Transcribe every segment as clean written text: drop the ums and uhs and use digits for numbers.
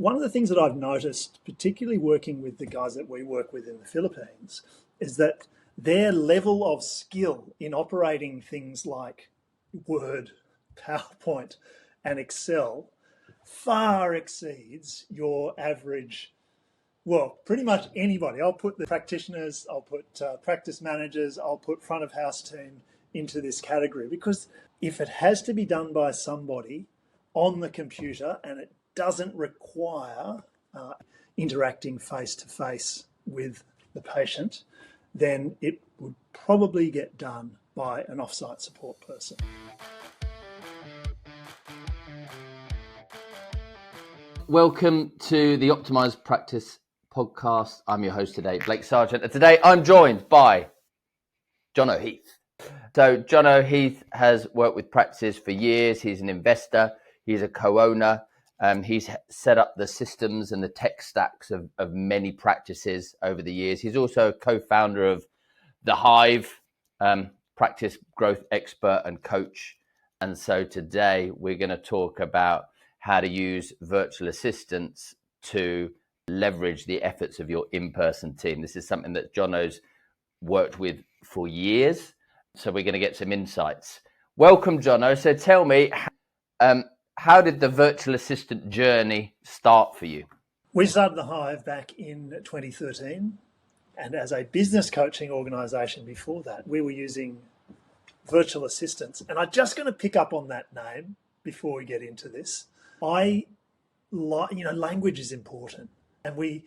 one of the things that I've noticed, particularly working with the guys that we work with in the Philippines, is that their level of skill in operating things like Word, PowerPoint, and Excel far exceeds your average, well, pretty much anybody. I'll put the practitioners, I'll put practice managers, I'll put front of house team into this category, because if it has to be done by somebody on the computer and it doesn't require interacting face to face with the patient, then it would probably get done by an offsite support person. Welcome to the Optimised Practice podcast. I'm your host today, Blake Sargent, and today I'm joined by Jono Heath. So Jono Heath has worked with practices for years. He's an investor. He's a co-owner. He's set up the systems and the tech stacks of many practices over the years. He's also a co-founder of the Hive, practice growth expert and coach. And so today we're going to talk about how to use virtual assistants to leverage the efforts of your in-person team. This is something that Jono's worked with for years. So we're going to get some insights. Welcome, Jono. So tell me, how did the virtual assistant journey start for you? We started the Hive back in 2013. And as a business coaching organisation before that, we were using virtual assistants. And I'm just going to pick up on that name before we get into this. Language is important. And we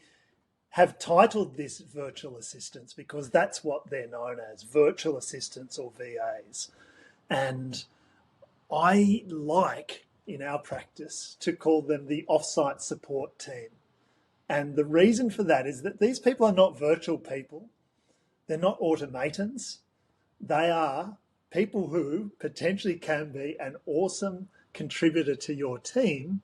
have titled this virtual assistants because that's what they're known as, virtual assistants or VAs. And I like, in our practice, to call them the offsite support team. And the reason for that is that these people are not virtual people. They're not automatons. They are people who potentially can be an awesome contributor to your team.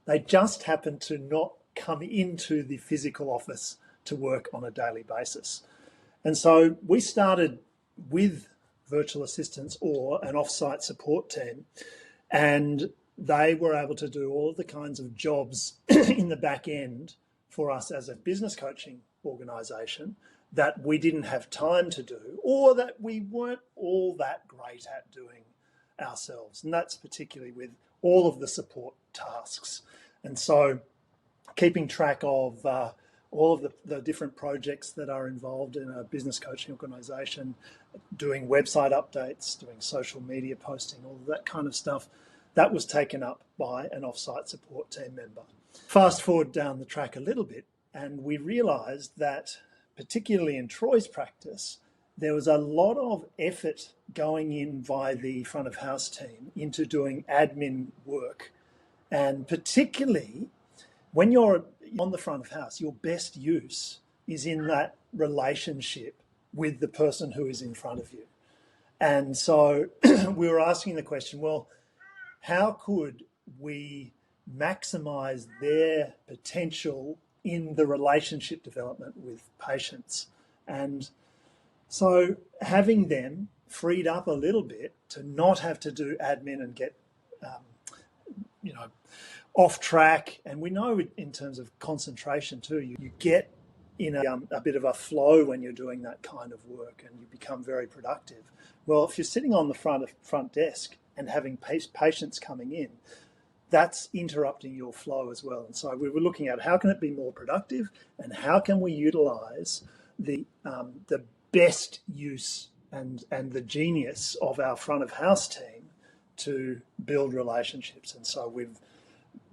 They just happen to not come into the physical office to work on a daily basis. And so we started with virtual assistants or an offsite support team, and they were able to do all of the kinds of jobs in the back end for us as a business coaching organisation that we didn't have time to do, or that we weren't all that great at doing ourselves. And that's particularly with all of the support tasks. And so keeping track of all of the different projects that are involved in a business coaching organisation, doing website updates, doing social media posting, all of that kind of stuff, that was taken up by an offsite support team member. Fast forward down the track a little bit, and we realised that, particularly in Troy's practice, there was a lot of effort going in via the front of house team into doing admin work. And particularly when you're on the front of house, your best use is in that relationship with the person who is in front of you. And so we were asking the question, well, how could we maximize their potential in the relationship development with patients? And so having them freed up a little bit to not have to do admin and get, off track. And we know in terms of concentration too, you get in a bit of a flow when you're doing that kind of work and you become very productive. Well, if you're sitting on the front desk and having patients coming in, that's interrupting your flow as well. And so we were looking at how can it be more productive and how can we utilize the best use and the genius of our front of house team to build relationships. And so we've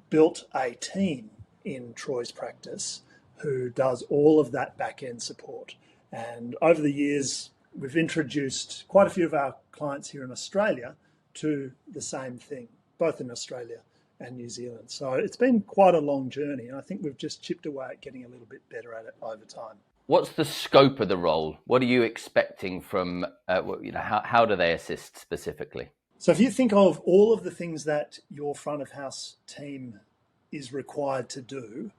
built a team in Troy's practice who does all of that back end support. And over the years, we've introduced quite a few of our clients here in Australia to the same thing, both in Australia and New Zealand. So it's been quite a long journey, and I think we've just chipped away at getting a little bit better at it over time. What's the scope of the role? What are you expecting from, how do they assist specifically? So if you think of all of the things that your front of house team is required to do,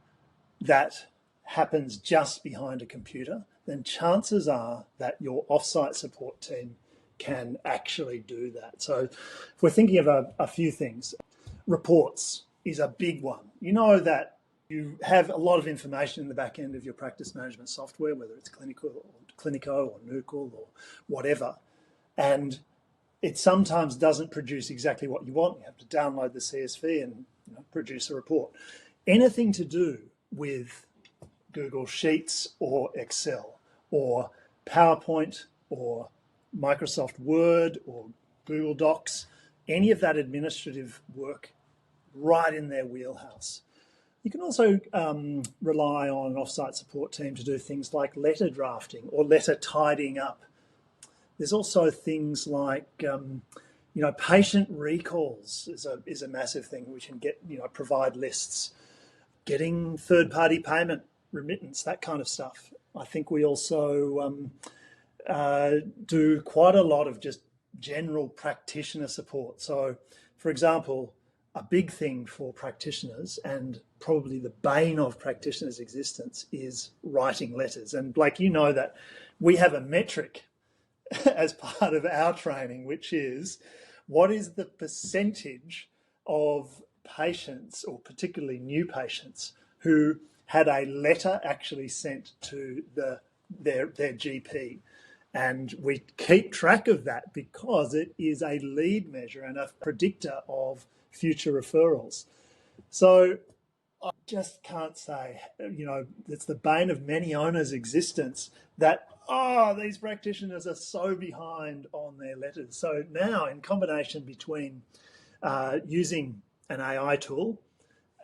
that happens just behind a computer, then chances are that your offsite support team can actually do that. So if we're thinking of a few things, reports is a big one. You know that You have a lot of information in the back end of your practice management software, whether it's Clinico or Nucal or whatever, and it sometimes doesn't produce exactly what you want. You have to download the CSV and produce a report. Anything to do with Google Sheets or Excel or PowerPoint or Microsoft Word or Google Docs, any of that administrative work, right in their wheelhouse. You can also rely on an offsite support team to do things like letter drafting or letter tidying up. There's also things like, patient recalls is a massive thing. We can provide lists, getting third-party payment, remittance, that kind of stuff. I think we also do quite a lot of just general practitioner support. So, for example, a big thing for practitioners, and probably the bane of practitioners' existence, is writing letters. And Blake, that we have a metric as part of our training, which is what is the percentage of patients, or particularly new patients, who had a letter actually sent to their GP. And we keep track of that because it is a lead measure and a predictor of future referrals. So I just can't say, it's the bane of many owners' existence that, these practitioners are so behind on their letters. So now, in combination between using an AI tool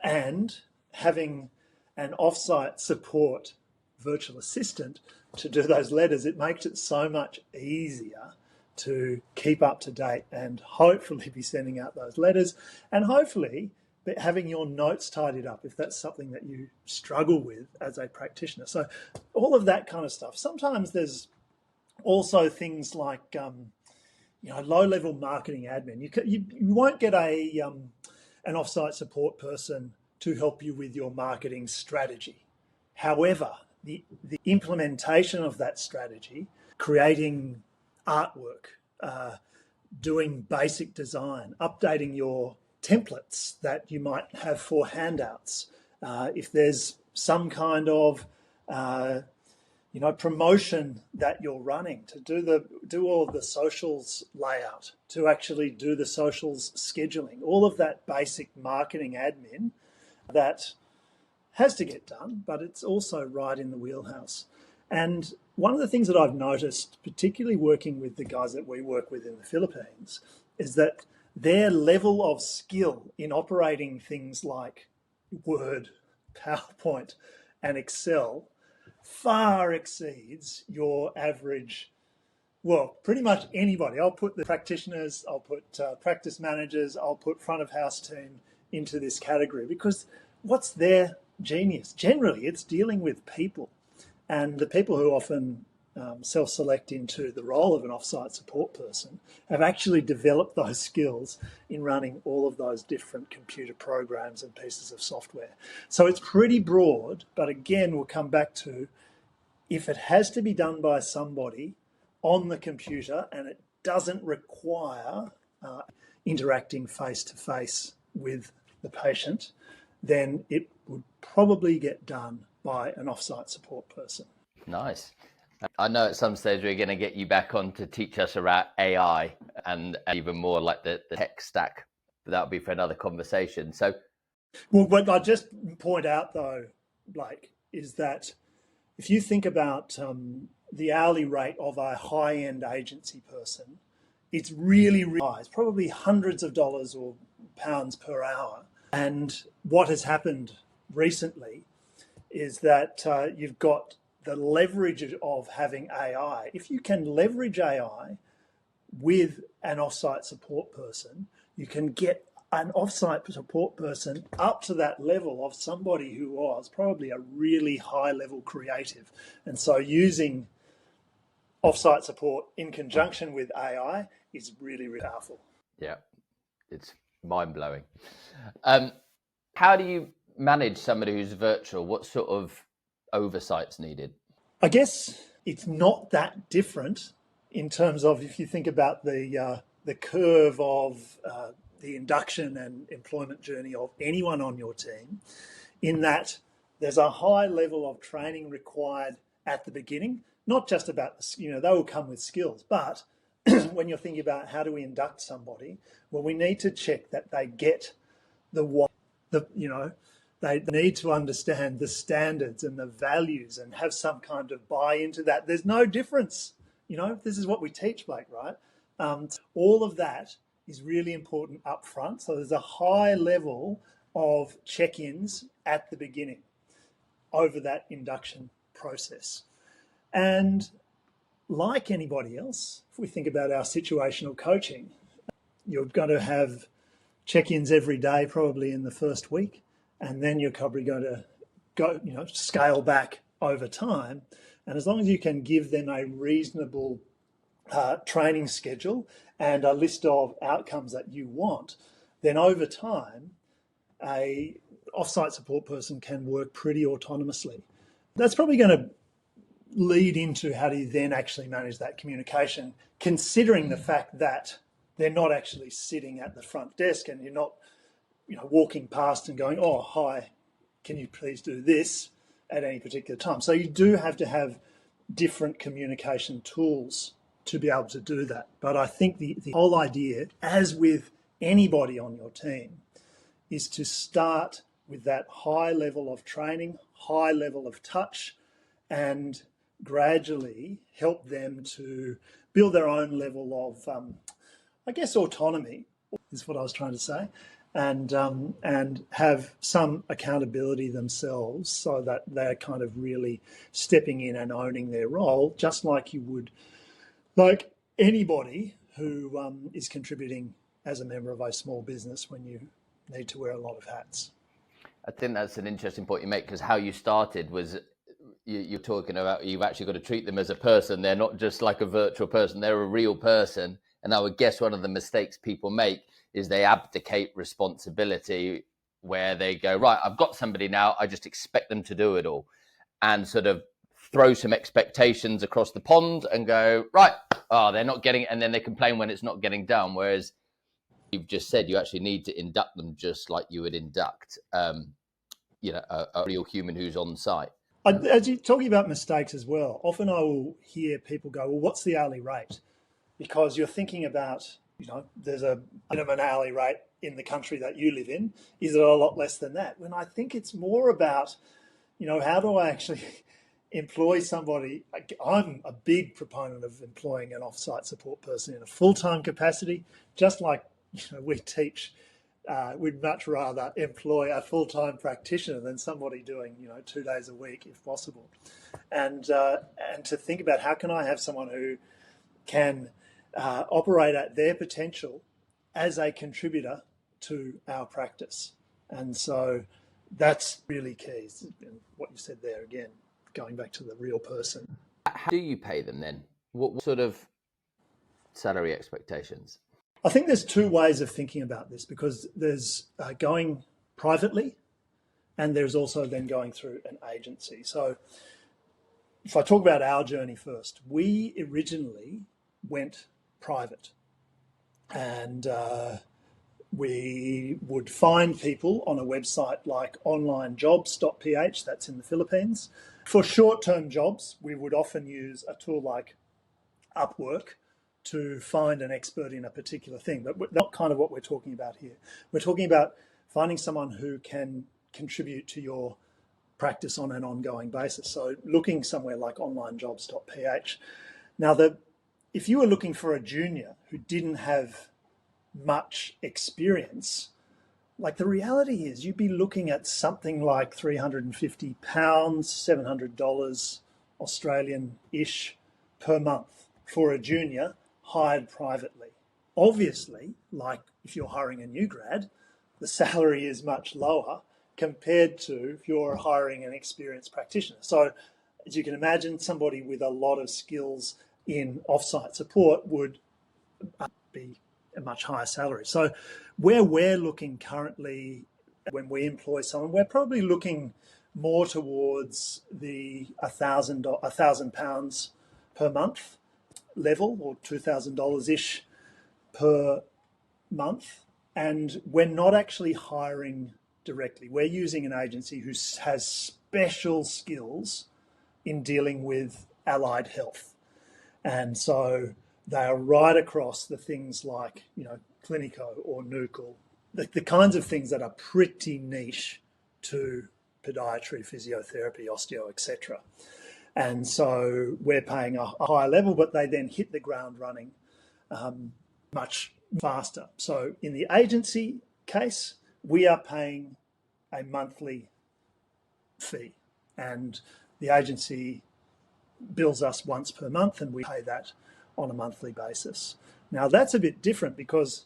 and having an offsite support virtual assistant to do those letters, it makes it so much easier to keep up to date and hopefully be sending out those letters, and hopefully having your notes tidied up if that's something that you struggle with as a practitioner. So all of that kind of stuff. Sometimes there's also things like low-level marketing admin. You won't get an offsite support person to help you with your marketing strategy. However, the implementation of that strategy, creating artwork, doing basic design, updating your templates that you might have for handouts, if there's some kind of promotion that you're running, to do all of the socials layout, to actually do the socials scheduling, all of that basic marketing admin that has to get done, but it's also right in the wheelhouse. And one of the things that I've noticed, particularly working with the guys that we work with in the Philippines, is that their level of skill in operating things like Word, PowerPoint, and Excel far exceeds your average, pretty much anybody. I'll put the practitioners, I'll put practice managers, I'll put front of house team into this category, because what's their genius? Generally, it's dealing with people, and the people who often self-select into the role of an offsite support person have actually developed those skills in running all of those different computer programs and pieces of software. So it's pretty broad, but again, we'll come back to, if it has to be done by somebody on the computer and it doesn't require interacting face-to-face with the patient, then it would probably get done by an offsite support person. Nice. I know at some stage we're going to get you back on to teach us about AI and even more like the tech stack, but that'll be for another conversation. So, what I just point out though, Blake, is that if you think about the hourly rate of a high-end agency person, it's really high. It's probably hundreds of dollars or pounds per hour. And what has happened recently is that you've got the leverage of having AI. If you can leverage AI with an offsite support person, you can get an offsite support person up to that level of somebody who was probably a really high-level creative. And so using offsite support in conjunction with AI is really, really powerful. Yeah, it's mind-blowing. How do you manage somebody who's virtual? What sort of oversight's needed? I guess it's not that different in terms of, if you think about the curve of the induction and employment journey of anyone on your team, in that there's a high level of training required at the beginning, not just about, they will come with skills, but when you're thinking about how do we induct somebody, well, we need to check that they get they need to understand the standards and the values and have some kind of buy into that. There's no difference. This is what we teach, Blake, right? All of that is really important up front. So there's a high level of check-ins at the beginning over that induction process. And like anybody else, if we think about our situational coaching, you're going to have check-ins every day, probably in the first week, and then you're probably going to go, scale back over time. And as long as you can give them a reasonable training schedule and a list of outcomes that you want, then over time, a offsite support person can work pretty autonomously. That's probably going to lead into how do you then actually manage that communication, considering the fact that they're not actually sitting at the front desk and you're not, walking past and going, oh, hi, can you please do this at any particular time? So you do have to have different communication tools to be able to do that. But I think the whole idea, as with anybody on your team, is to start with that high level of training, high level of touch, and gradually help them to build their own level of, autonomy is what I was trying to say, and have some accountability themselves so that they're kind of really stepping in and owning their role, just like you would, like anybody who is contributing as a member of a small business when you need to wear a lot of hats. I think that's an interesting point you make, because how you started was you're talking about you've actually got to treat them as a person. They're not just like a virtual person, they're a real person. And I would guess one of the mistakes people make is they abdicate responsibility, where they go, right, I've got somebody now, I just expect them to do it all, and sort of throw some expectations across the pond and go, right, they're not getting it, and then they complain when it's not getting done. Whereas you've just said you actually need to induct them just like you would induct a real human who's on site. As you're talking about mistakes as well, often I will hear people go, well, what's the hourly rate? Because you're thinking about, there's a minimum hourly rate in the country that you live in. Is it a lot less than that? When I think it's more about, how do I actually employ somebody? I'm a big proponent of employing an offsite support person in a full-time capacity, just like we teach. We'd much rather employ a full-time practitioner than somebody doing 2 days a week if possible, and to think about how can I have someone who can operate at their potential as a contributor to our practice. And so that's really key. What you said there again, going back to the real person. How do you pay them then? What sort of salary expectations? I think there's two ways of thinking about this, because there's going privately and there's also then going through an agency. So if I talk about our journey first, we originally went private, and we would find people on a website like onlinejobs.ph, that's in the Philippines. For short-term jobs, we would often use a tool like Upwork to find an expert in a particular thing, but not kind of what we're talking about here. We're talking about finding someone who can contribute to your practice on an ongoing basis. So looking somewhere like onlinejobs.ph. Now, if you were looking for a junior who didn't have much experience, like the reality is you'd be looking at something like £350, $700 Australian-ish per month for a junior hired privately. Obviously, like if you're hiring a new grad, the salary is much lower compared to if you're hiring an experienced practitioner. So as you can imagine, somebody with a lot of skills in offsite support would be a much higher salary. So where we're looking currently when we employ someone, we're probably looking more towards the £1,000 per month level, or $2,000-ish per month. And we're not actually hiring directly. We're using an agency who has special skills in dealing with allied health. And so they are right across the things like, clinico or nucal, the kinds of things that are pretty niche to podiatry, physiotherapy, osteo, etc. And so we're paying a higher level, but they then hit the ground running much faster. So in the agency case, we are paying a monthly fee, and the agency bills us once per month, and we pay that on a monthly basis. Now that's a bit different because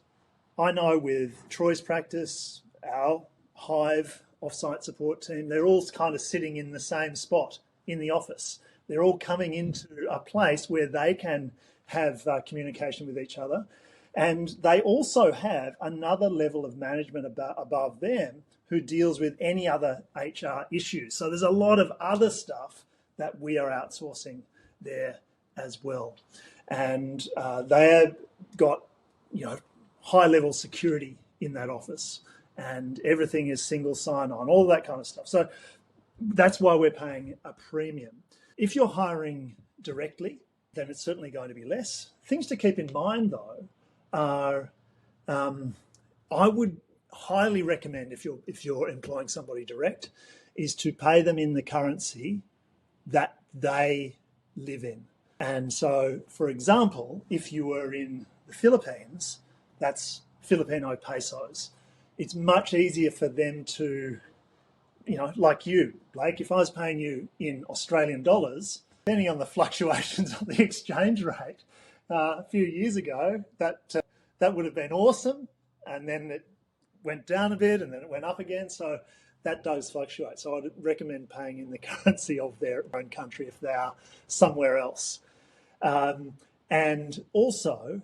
I know with Troy's practice, our Hive offsite support team, they're all kind of sitting in the same spot in the office. They're all coming into a place where they can have communication with each other. And they also have another level of management above them who deals with any other HR issues. So there's a lot of other stuff that we are outsourcing there as well. And they have got, high level security in that office, and everything is single sign-on, all that kind of stuff. So that's why we're paying a premium. If you're hiring directly, then it's certainly going to be less. Things to keep in mind, though, are I would highly recommend, if you're employing somebody direct, is to pay them in the currency that they live in. And so, for example, if you were in the Philippines, that's Filipino pesos. It's much easier for them to, like you, Blake, if I was paying you in Australian dollars, depending on the fluctuations of the exchange rate, a few years ago, that would have been awesome. And then it went down a bit and then it went up again. So that does fluctuate. So I'd recommend paying in the currency of their own country if they are somewhere else. And also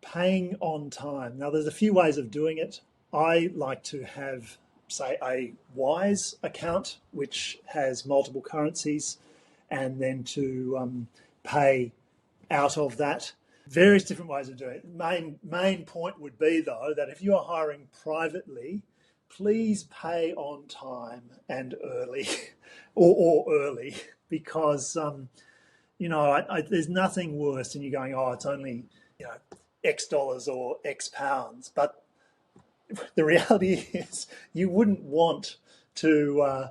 paying on time. Now, there's a few ways of doing it. I like to have, say, a Wise account, which has multiple currencies, and then to pay out of that. Various different ways of doing it. Main point would be, though, that if you are hiring privately, please pay on time and early, or early, because there's nothing worse than you going, it's only X dollars or X pounds, but the reality is you wouldn't want to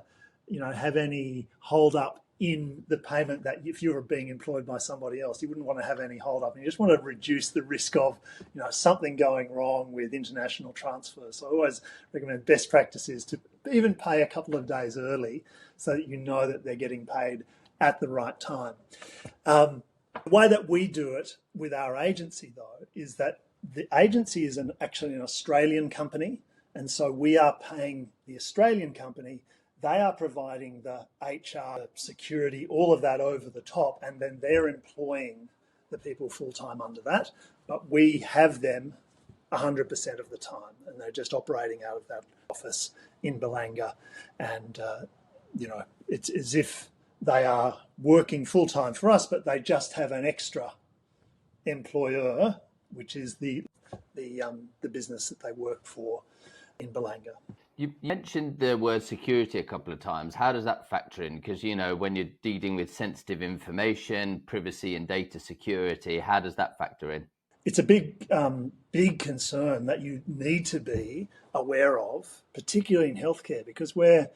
have any hold up in the payment that if you were being employed by somebody else, you wouldn't want to have any hold up, and you just want to reduce the risk of something going wrong with international transfers. So I always recommend best practices to even pay a couple of days early so that you know that they're getting paid at the right time. The way that we do it with our agency, though, is that the agency is actually an Australian company, and so we are paying the Australian company. They are providing the HR, security, all of that over the top, and then they're employing the people full-time under that. But we have them 100% of the time, and they're just operating out of that office in Balanga. And, it's as if they are working full-time for us, but they just have an extra employer, which is the business that they work for in Balanga. You mentioned the word security a couple of times. How does that factor in? Because, when you're dealing with sensitive information, privacy and data security, how does that factor in? It's a big concern that you need to be aware of, particularly in healthcare, because we're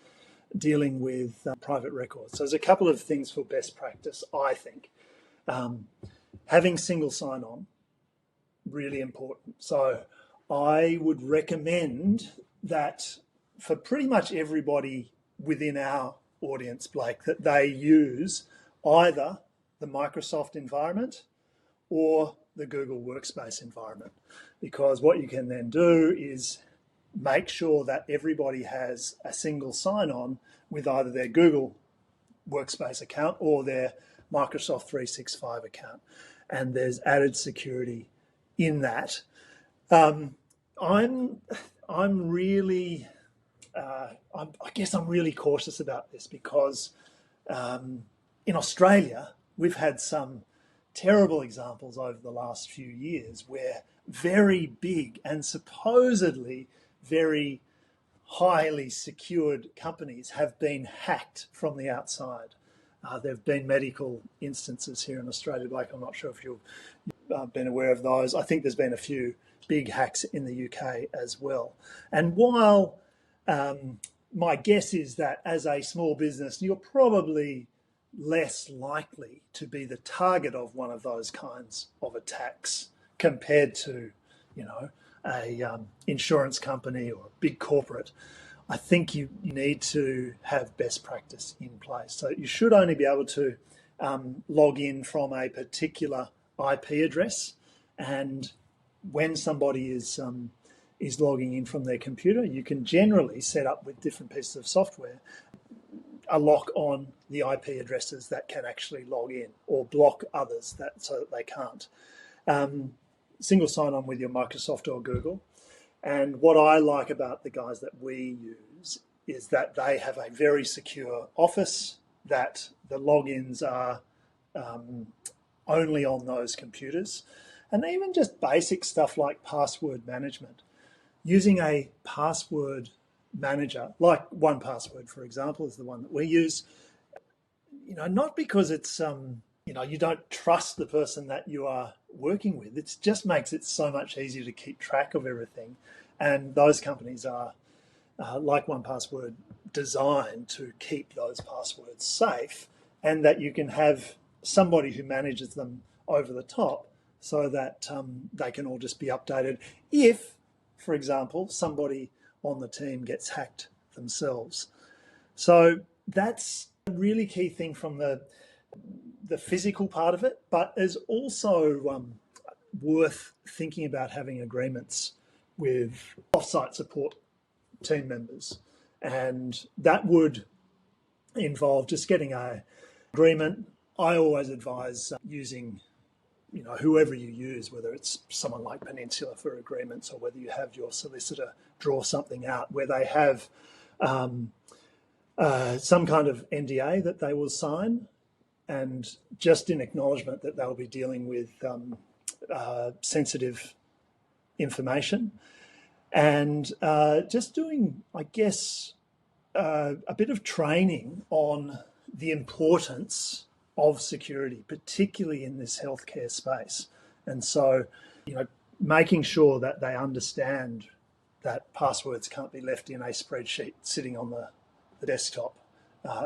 dealing with private records. So there's a couple of things for best practice, I think. Having single sign-on, really important. So I would recommend that for pretty much everybody within our audience, Blake, that they use either the Microsoft environment or the Google Workspace environment, because what you can then do is make sure that everybody has a single sign-on with either their Google Workspace account or their Microsoft 365 account, and there's added security in that. I'm really, I guess I'm really cautious about this because in Australia we've had some terrible examples over the last few years where very big and supposedly very highly secured companies have been hacked from the outside. There have been medical instances here in Australia, Blake. I'm not sure if you've been aware of those. I think there's been a few big hacks in the UK as well. And while my guess is that as a small business, you're probably less likely to be the target of one of those kinds of attacks compared to, a insurance company or a big corporate. I think you need to have best practice in place. So you should only be able to log in from a particular IP address, and when somebody is logging in from their computer, you can generally set up with different pieces of software a lock on the IP addresses that can actually log in, or block others so that they can't. Single sign-on with your Microsoft or Google. And what I like about the guys that we use is that they have a very secure office, that the logins are only on those computers, and even just basic stuff like password management. Using a password manager, like 1Password, for example, is the one that we use, not because it's, you don't trust the person that you are working with. It just makes it so much easier to keep track of everything. And those companies are, like 1Password, designed to keep those passwords safe, and that you can have somebody who manages them over the top so that they can all just be updated if, for example, somebody on the team gets hacked themselves. So that's a really key thing from the physical part of it, but is also worth thinking about having agreements with offsite support team members. And that would involve just getting an agreement. I always advise using whoever you use, whether it's someone like Peninsula for agreements or whether you have your solicitor draw something out where they have some kind of NDA that they will sign, and just in acknowledgement that they'll be dealing with sensitive information, and just doing, I guess, a bit of training on the importance of security, particularly in this healthcare space. And so, making sure that they understand that passwords can't be left in a spreadsheet sitting on the desktop,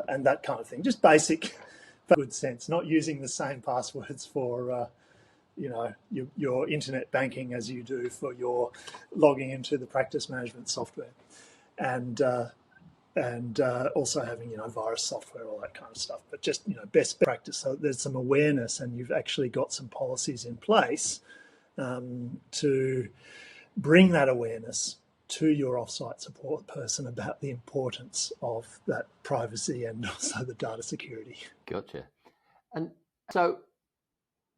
and that kind of thing. Just basic good sense, not using the same passwords for your internet banking as you do for your logging into the practice management software, and also having virus software, all that kind of stuff. But just best practice, so there's some awareness, and you've actually got some policies in place to bring that awareness to your offsite support person about the importance of that privacy and also the data security. Gotcha. And so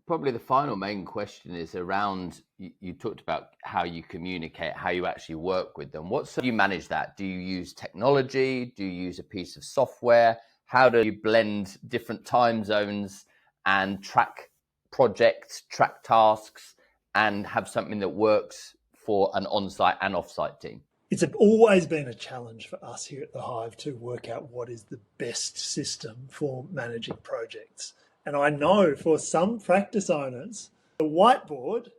probably the final main question is around, you talked about how you communicate, how you actually work with them. Do you manage that? Do you use technology? Do you use a piece of software? How do you blend different time zones and track projects, track tasks, and have something that works for an on-site and off-site team? It's always been a challenge for us here at the Hive to work out what is the best system for managing projects. And I know for some practice owners, the whiteboard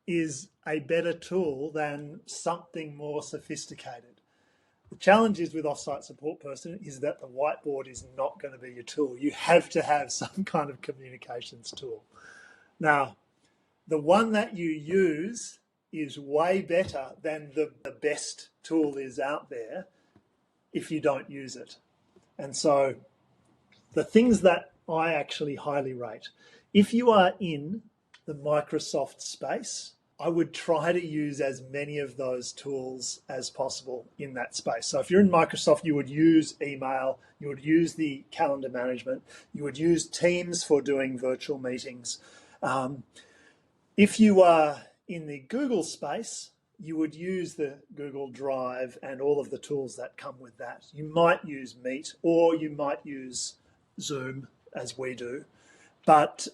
is a better tool than something more sophisticated. The challenge is with offsite support person is that the whiteboard is not going to be your tool. You have to have some kind of communications tool. Now, the one that you use is way better than the best tool is out there if you don't use it. And so the things that I actually highly rate, if you are in the Microsoft space, I would try to use as many of those tools as possible in that space. So if you're in Microsoft, you would use email, you would use the calendar management, you would use Teams for doing virtual meetings. If you are in the Google space, you would use the Google Drive and all of the tools that come with that. You might use Meet, or you might use Zoom, as we do, but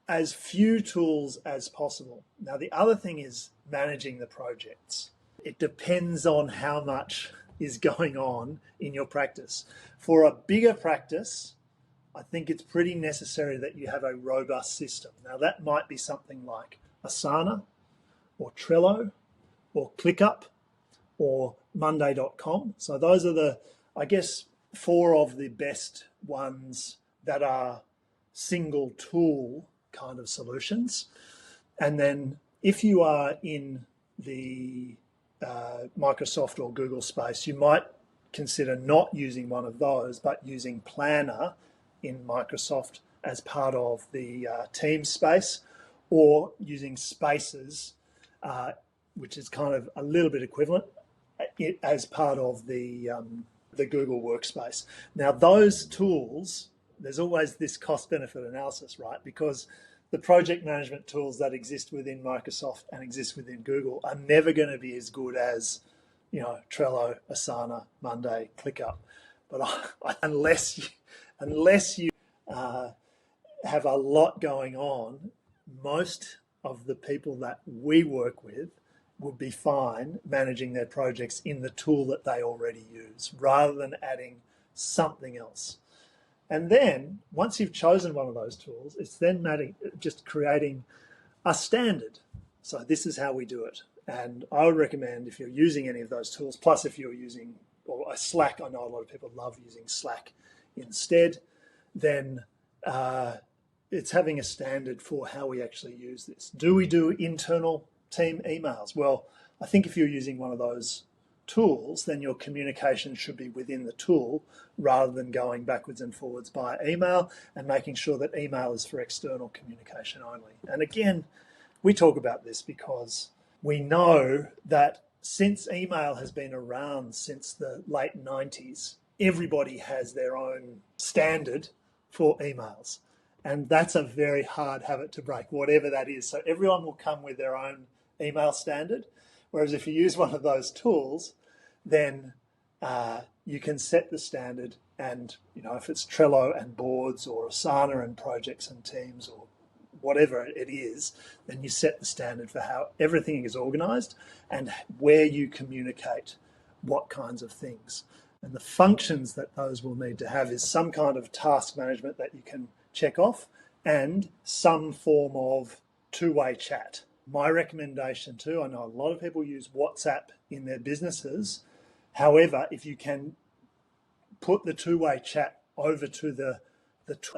as few tools as possible. Now, the other thing is managing the projects. It depends on how much is going on in your practice. For a bigger practice, I think it's pretty necessary that you have a robust system. Now, that might be something like Asana or Trello or ClickUp or Monday.com. So those are the, I guess, 4 of the best ones that are single tool kind of solutions. And then if you are in the Microsoft or Google space, you might consider not using one of those, but using Planner in Microsoft as part of the Teams space, or using Spaces, which is kind of a little bit equivalent, as part of the Google Workspace. Now, those tools, there's always this cost-benefit analysis, right? Because the project management tools that exist within Microsoft and exist within Google are never going to be as good as, Trello, Asana, Monday, ClickUp. But unless you have a lot going on, most of the people that we work with would be fine managing their projects in the tool that they already use, rather than adding something else. And then once you've chosen one of those tools, it's then just creating a standard. So this is how we do it. And I would recommend, if you're using any of those tools, plus if you're using or a Slack, I know a lot of people love using Slack instead, then it's having a standard for how we actually use this. Do we do internal team emails? Well, I think if you're using one of those tools, then your communication should be within the tool rather than going backwards and forwards by email, and making sure that email is for external communication only. And again, we talk about this because we know that since email has been around since the late 90s, everybody has their own standard for emails. And that's a very hard habit to break, whatever that is. So everyone will come with their own email standard. Whereas if you use one of those tools, then you can set the standard, and if it's Trello and boards, or Asana and projects and teams, or whatever it is, then you set the standard for how everything is organized and where you communicate what kinds of things. And the functions that those will need to have is some kind of task management that you can check off, and some form of two-way chat. My recommendation too, I know a lot of people use WhatsApp in their businesses. However, if you can put the two-way chat over to the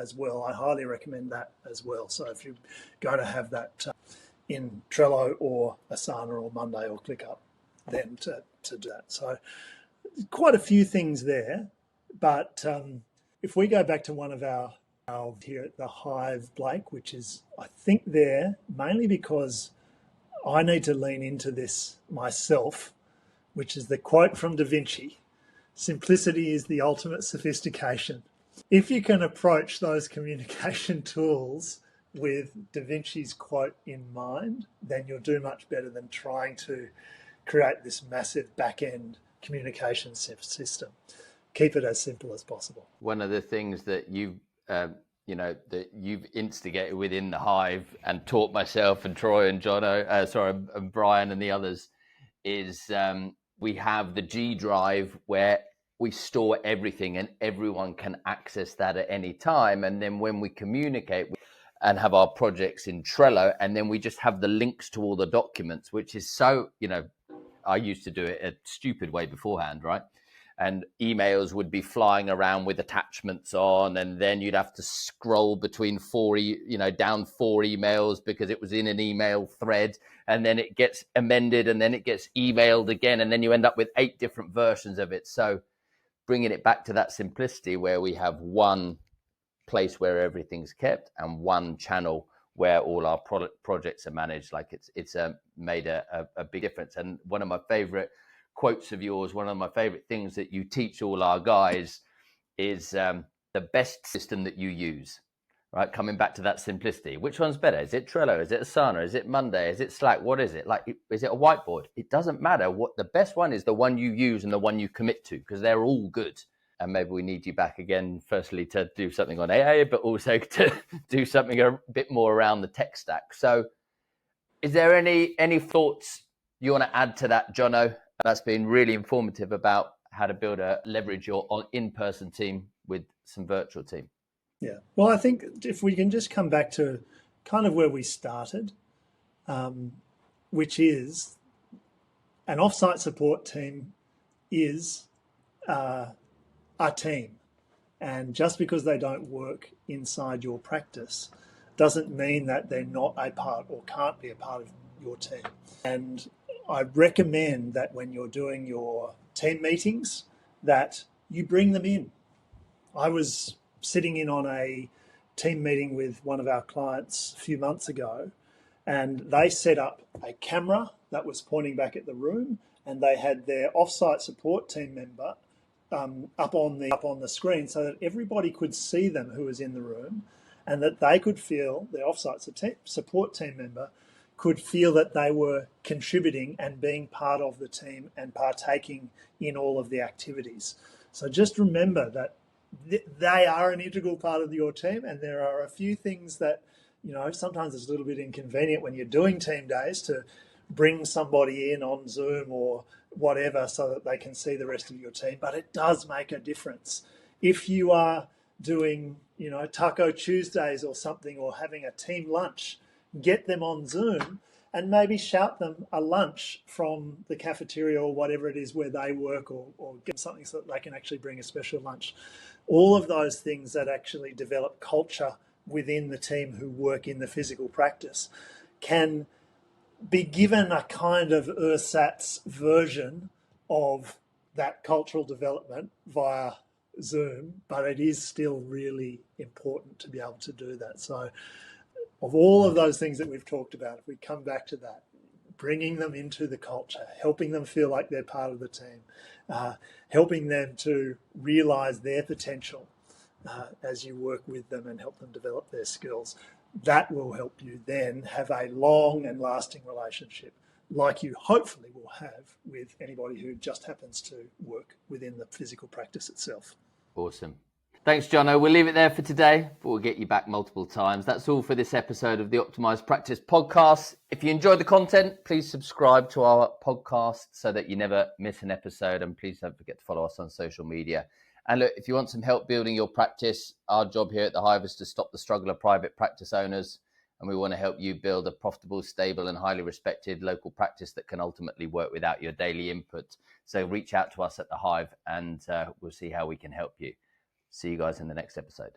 as well, I highly recommend that as well. So if you're going to have that in Trello or Asana or Monday or ClickUp, then to do that. So quite a few things there. But if we go back to one of our here at the Hive, Blake, which is, I think, there mainly because I need to lean into this myself, which is the quote from Da Vinci: "Simplicity is the ultimate sophistication." If you can approach those communication tools with Da Vinci's quote in mind, then you'll do much better than trying to create this massive back-end communication system. Keep it as simple as possible. One of the things that that you've instigated within the Hive and taught myself and Troy and Jono, and Brian and the others, is we have the G drive where we store everything and everyone can access that at any time. And then when we communicate and have our projects in Trello, and then we just have the links to all the documents, which is so, I used to do it a stupid way beforehand, right? And emails would be flying around with attachments on, and then you'd have to scroll between down 4 emails because it was in an email thread, and then it gets amended, and then it gets emailed again, and then you end up with 8 different versions of it. So bringing it back to that simplicity where we have one place where everything's kept and one channel where all our projects are managed, like it's made a big difference. And one of my favorite quotes of yours, one of my favorite things that you teach all our guys is the best system that you use, right? Coming back to that simplicity. Which one's better? Is it Trello? Is it Asana? Is it Monday? Is it Slack? What is it? Is it a whiteboard? It doesn't matter. What the best one is, the one you use and the one you commit to, because they're all good. And maybe we need you back again, firstly, to do something on AI, but also to do something a bit more around the tech stack. So is there any thoughts you want to add to that, Jono? That's been really informative about how to leverage your in-person team with some virtual team. Yeah. Well, I think if we can just come back to kind of where we started, which is an offsite support team is a team. And just because they don't work inside your practice doesn't mean that they're not a part or can't be a part of your team. And I recommend that when you're doing your team meetings, that you bring them in. I was sitting in on a team meeting with one of our clients a few months ago, and they set up a camera that was pointing back at the room, and they had their offsite support team member up on the screen so that everybody could see them who was in the room, and that they could feel, the offsite support team member could feel that they were contributing and being part of the team and partaking in all of the activities. So just remember that they are an integral part of your team, and there are a few things that, sometimes it's a little bit inconvenient when you're doing team days to bring somebody in on Zoom or whatever so that they can see the rest of your team, but it does make a difference. If you are doing, Taco Tuesdays or something, or having a team lunch, get them on Zoom and maybe shout them a lunch from the cafeteria or whatever it is where they work, or get something so that they can actually bring a special lunch. All of those things that actually develop culture within the team who work in the physical practice can be given a kind of ersatz version of that cultural development via Zoom, but it is still really important to be able to do that. So of all of those things that we've talked about, if we come back to that, bringing them into the culture, helping them feel like they're part of the team, helping them to realise their potential as you work with them and help them develop their skills, that will help you then have a long and lasting relationship, like you hopefully will have with anybody who just happens to work within the physical practice itself. Awesome. Thanks, Jono. We'll leave it there for today, but we'll get you back multiple times. That's all for this episode of the Optimised Practice podcast. If you enjoyed the content, please subscribe to our podcast so that you never miss an episode. And please don't forget to follow us on social media. And look, if you want some help building your practice, our job here at the Hive is to stop the struggle of private practice owners. And we want to help you build a profitable, stable and highly respected local practice that can ultimately work without your daily input. So reach out to us at the Hive and we'll see how we can help you. See you guys in the next episode.